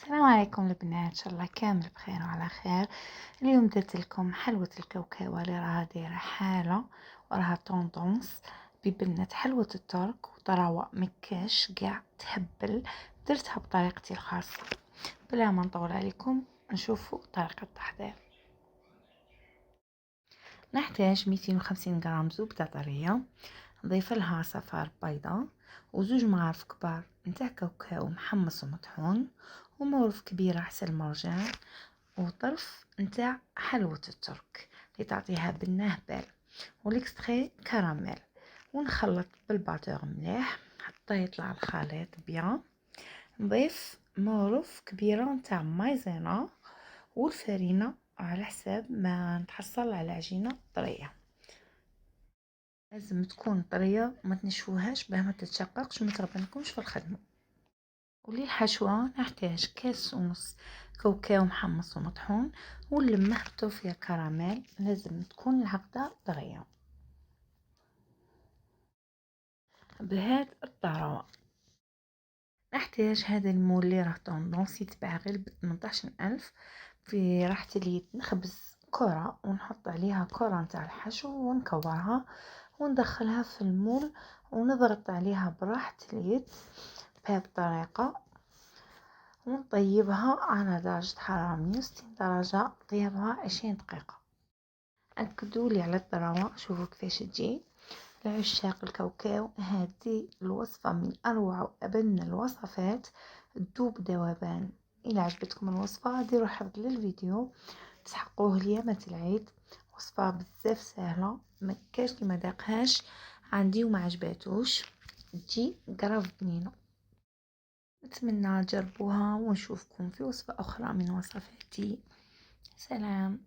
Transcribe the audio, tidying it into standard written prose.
السلام عليكم البنات، ان شاء الله كامل بخير وعلى خير. اليوم درت لكم حلوة الكوكاوة اللي راها دايرة حالة وراها طوندونس ببنة حلوة الترك وطراوة مكاش قاع تهبل. درتها بطريقتي الخاصة. بلا ما نطول عليكم نشوفوا طريقة التحضير. نحتاج 250 غرام زبدة طرية، نضيف لها صفار بيضة وزوج معالق كبار نتاع كاوكاو محمص ومطحون ومورف كبيرة عسل مرجان وطرف نتاع حلوة الترك اللي تعطيها بنة هبال والاكستري كراميل، ونخلط بالباتور مليح حتى يطلع الخليط بيان. نضيف مورف كبيرة نتاع مايزينا والفرينة على حساب ما نتحصل على عجينة طرية. لازم تكون طرية ما تنشفوهاش باه ما تتشققش وما تربنكمش في الخدمة. وللحشوة نحتاج كاس ونص كاوكاو محمص ومطحون ونلمه بتوفية كراميل، لازم تكون العقدة طرية بهاد الطراوة. نحتاج هذا المول اللي راه طوندونس يتباع غير ب18,000 في راحة اليد. نخبز كرة ونحط عليها كرة نتاع الحشو ونكورها وندخلها في المول ونضغط عليها براحة اليد بهذه الطريقة ونطيبها على درجة حرارة 160 درجة، طيبها 20 دقيقة. أكدوا لي على الطراوة، شوفوا كيفاش تجي. لعشاق الكاوكاو هذه الوصفة من أروع وأبن الوصفات، تذوب ذوبان. إذا عجبتكم الوصفة ديروا حفظ للفيديو تسحقوه ليامة العيد. وصفة بزاف سهلة، مكاش اللي ما داقهاش عندي وما عجباتوش، تجي قراب بنينة. نتمنى تجربوها ونشوفكم في وصفة أخرى من وصفاتي. سلام.